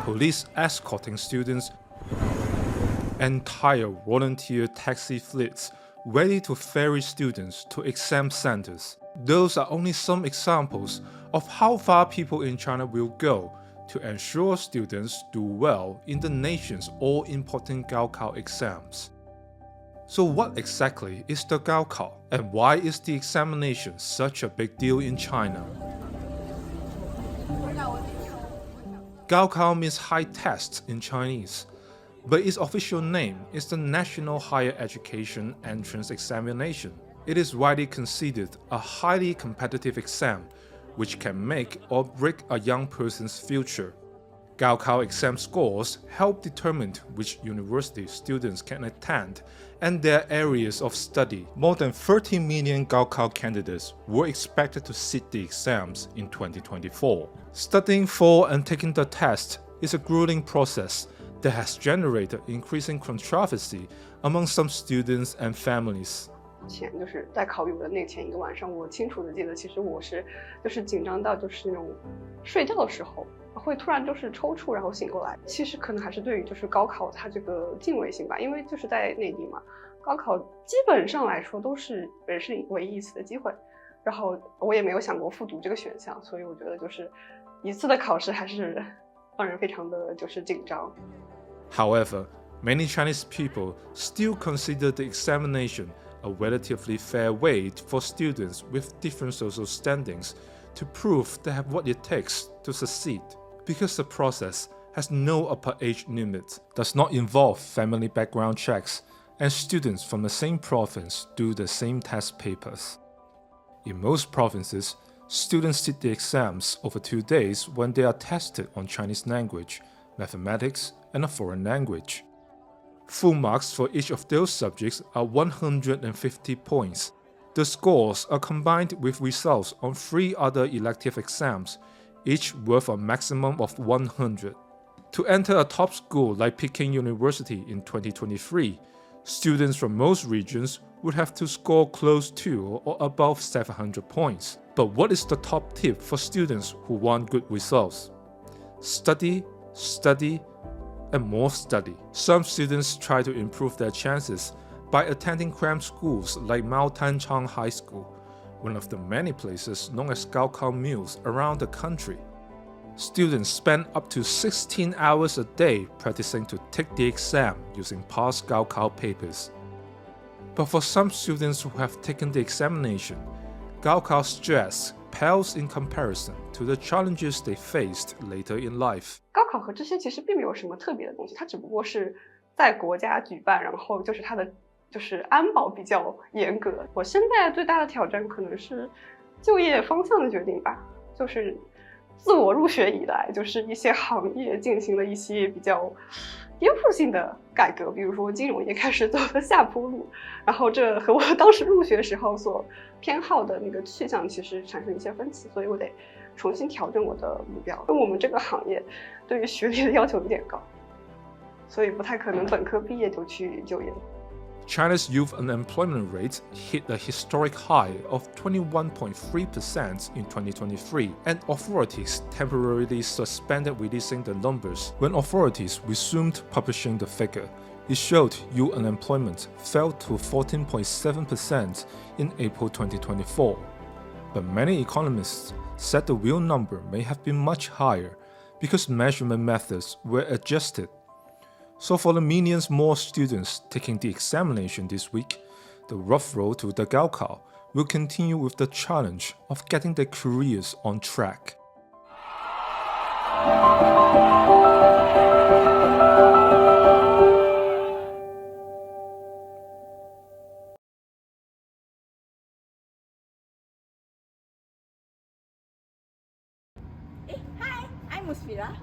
police escorting students, entire volunteer taxi fleets ready to ferry students to exam centers. Those are only some examples of how far people in China will go to ensure students do well in the nation's all-important Gaokao exams. So what exactly is the Gaokao, and why is the examination such a big deal in China? Gaokao means high test in Chinese, but its official name is the National Higher Education Entrance Examination. It is widely considered a highly competitive exam which can make or break a young person's future. Gaokao exam scores help determine which university students can attend and their areas of study. More than 30 million Gaokao candidates were expected to sit the exams in 2024. Studying for and taking the test is a grueling process that has generated increasing controversy among some students and families. 前就是在考语文那前一个晚上，我清楚的记得，其实我是紧张到那种睡觉的时候会突然抽搐，然后醒过来。其实可能还是对于高考它这个敬畏心吧，因为在内地嘛，高考基本上来说都是人生唯一一次的机会，然后我也没有想过复读这个选项，所以我觉得一次的考试还是让人非常的紧张。However, many Chinese people still consider the examination a relatively fair way for students with different social standings to prove they have what it takes to succeed, because the process has no upper age limit, does not involve family background checks, and students from the same province do the same test papers. In most provinces, students sit the exams over 2 days when they are tested on Chinese language, mathematics, and a foreign language. Full marks for each of those subjects are 150 points. The scores are combined with results on 3 other elective exams, each worth a maximum of 100. To enter a top school like Peking University in 2023, students from most regions would have to score close to or above 700 points. But what is the top tip for students who want good results? Study, study, and more study. Some students try to improve their chances by attending cram schools like Mao Tanchang High School, one of the many places known as Gaokao Mills around the country. Students spend up to 16 hours a day practicing to take the exam using past Gaokao papers. But for some students who have taken the examination, Gaokao stress pales in comparison to the challenges they faced later in life. 高考和这些其实并没有什么特别的东西，它只不过是在国家举办，然后它的安保比较严格。我现在最大的挑战可能是就业方向的决定吧，自我入学以来，一些行业进行了一些比较颠覆性的改革，比如说金融业开始走了下坡路，然后这和我当时入学时候所偏好的那个去向其实产生一些分歧，所以我得重新调整我的目标。因为我们这个行业对于学历的要求有点高，所以不太可能本科毕业就去就业。China's youth unemployment rate hit a historic high of 21.3% in 2023, and authorities temporarily suspended releasing the numbers. When authorities resumed publishing the figure, it showed youth unemployment fell to 14.7% in April 2024. But many economists said the real number may have been much higher because measurement methods were adjusted. So for the millions more students taking the examination this week, the rough road to the Gaokao will continue with the challenge of getting their careers on track. Hi, I'm Musfira.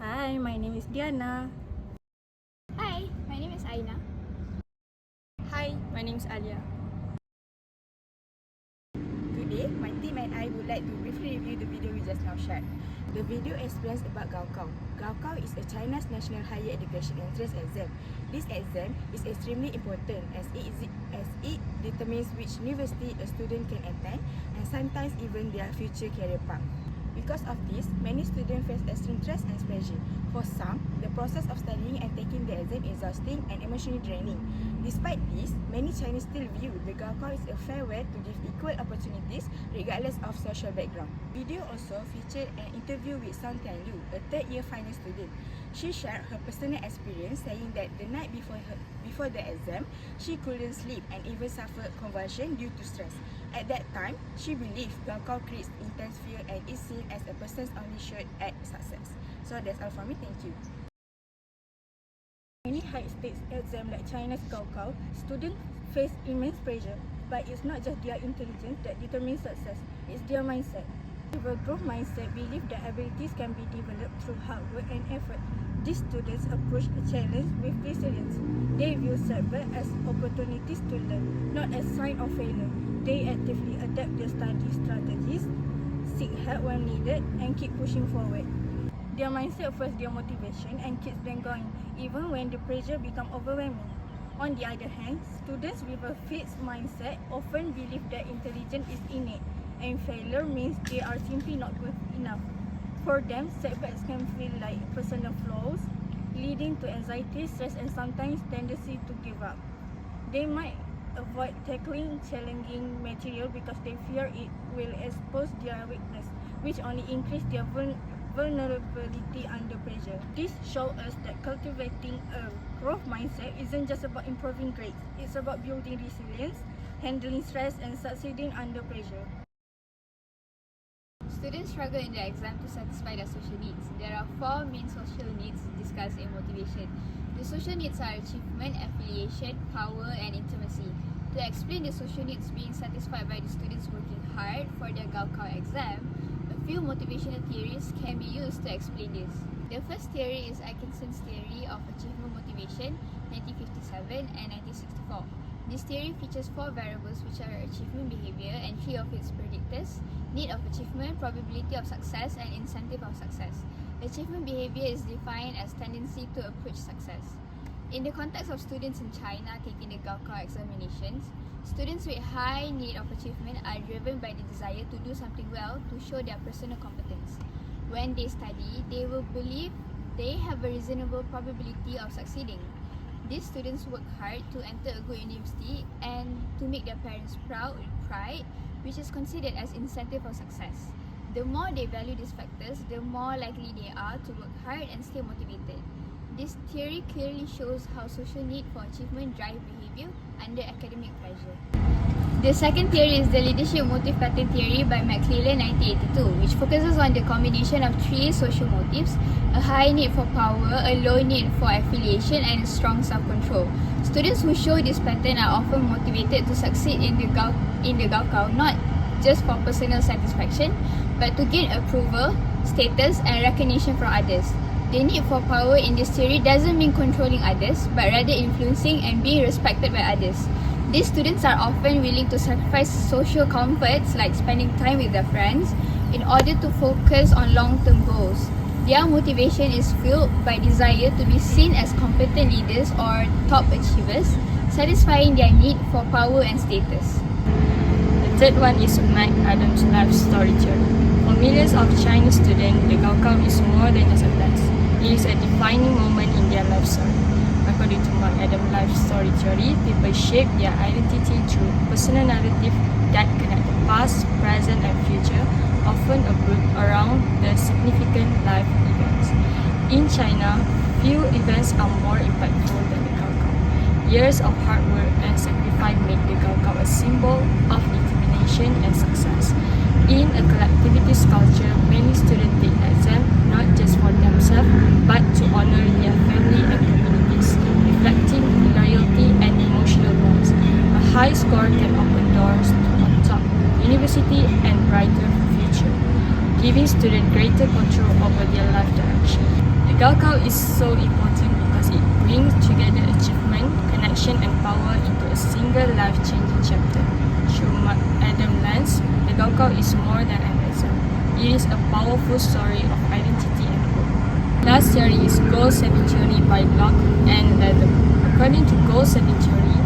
Hi, my name is Diana. Hi, my name is Aina. Hi, my name is Alia. Today, my team and I would like to briefly review the video we just now shared. The video explains about Gaokao. Gaokao is a China's national higher education entrance exam. This exam is extremely important as it determines which university a student can attend and sometimes even their future career path. We Because of this, many students face extreme stress and pressure. For some, the process of studying and taking the exam is exhausting and emotionally draining. Despite this, many Chinese still view the Gaokao as a fair way to give equal opportunities regardless of social background. Video also featured an interview with Sun Tianlu, a third-year final student. She shared her personal experience, saying that the night before the exam, she couldn't sleep and even suffered convulsion due to stress. At that time, she believed Gaokao creates intense fear and is seen as a person's only shot at success. So that's all from me. Thank you. Many high-stakes exams like China's Gaokao, students face immense pressure, but it's not just their intelligence that determines success, it's their mindset. With a growth mindset, believe that abilities can be developed through hard work and effort. These students approach a challenge with resilience. They view setbacks as opportunities to learn, not as sign of failure. They actively adapt their study strategies, seek help when needed, and keep pushing forward. Their mindset fuels their motivation and keeps them going, even when the pressure becomes overwhelming. On the other hand, students with a fixed mindset often believe that intelligence is innate, and failure means they are simply not good enough. For them, setbacks can feel like personal flaws, leading to anxiety, stress, and sometimes tendency to give up. They might avoid tackling challenging material because they fear it will expose their weakness, which only increase their vulnerability under pressure. This shows us that cultivating a growth mindset isn't just about improving grades, it's about building resilience, handling stress, and succeeding under pressure. Students struggle in their exam to satisfy their social needs. There are 4 main social needs discussed in motivation. The social needs are achievement, affiliation, power, and intimacy. To explain the social needs being satisfied by the students working hard for their Gaokao exam, a few motivational theories can be used to explain this. The first theory is Atkinson's theory of achievement motivation, 1957 and 1964. This theory features 4 variables, which are achievement behavior and 3 of its predictors: need of achievement, probability of success, and incentive of success. Achievement behavior is defined as tendency to approach success. In the context of students in China taking the Gaokao examinations, students with high need of achievement are driven by the desire to do something well to show their personal competence. When they study, they will believe they have a reasonable probability of succeeding. These students work hard to enter a good university and to make their parents proud with pride, which is considered as incentive for success. The more they value these factors, the more likely they are to work hard and stay motivated. This theory clearly shows how social need for achievement drive behavior under academic pressure. The second theory is the leadership motive pattern theory by McClellan 1982, which focuses on the combination of 3 social motives: a high need for power, a low need for affiliation, and strong self-control. Students who show this pattern are often motivated to succeed in the Gaokao, not just for personal satisfaction, but to gain approval, status, and recognition from others. The need for power in this theory doesn't mean controlling others, but rather influencing and being respected by others. These students are often willing to sacrifice social comforts like spending time with their friends in order to focus on long-term goals. Their motivation is fueled by desire to be seen as competent leaders or top achievers, satisfying their need for power and status. The third one is Mac Adams' life story journey. For millions of Chinese students, the Gaokao is more than just a test. It is a defining moment in their life story. According to Mark Adams' life story theory, people shape their identity through personal narrative that connect the past, present, and future, often around the significant life events. In China, few events are more impactful than the Gaokao. Years of hard work and sacrifice make the Gaokao a symbol of determination and success. In a collectivist culture, many students take exams not just for themselves, but to honor their family and communities, reflecting loyalty and emotional bonds. A high score can open doors to a top university and brighter future, giving students greater control over their life direction. The Gaokao is so important because it brings together achievement, connection, and power into a single life-changing chapter. Through Mark Adams' lens, the Gaokao is more than an exam. It is a powerful story of identity and hope. Last theory is goal-setting theory by Block and Latham. According to goal-setting theory,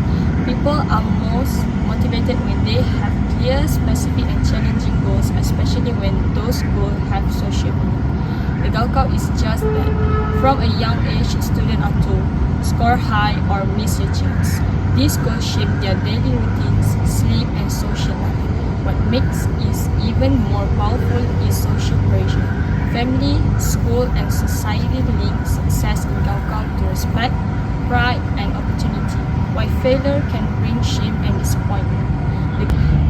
people are most motivated when they have clear, specific and challenging goals, especially when those goals have social meaning. The Gaokao is just that. From a young age, students are told, score high or miss your chance. These goals shape their daily routines, sleep and social life. What makes it even more powerful is social pressure. Family, school and society link success in Gaokao to respect, pride and opportunity, while failure can bring shame and disappointment.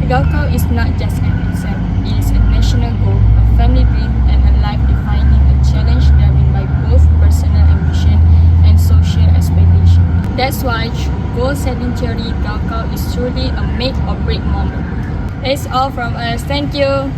The Gaokao is not just an exam, it is a national goal, a family dream and a life-defining challenge driven by both personal ambition and social aspiration. That's why through goal-setting theory, Gaokao is truly a make or break moment. That's all from us. Thank you.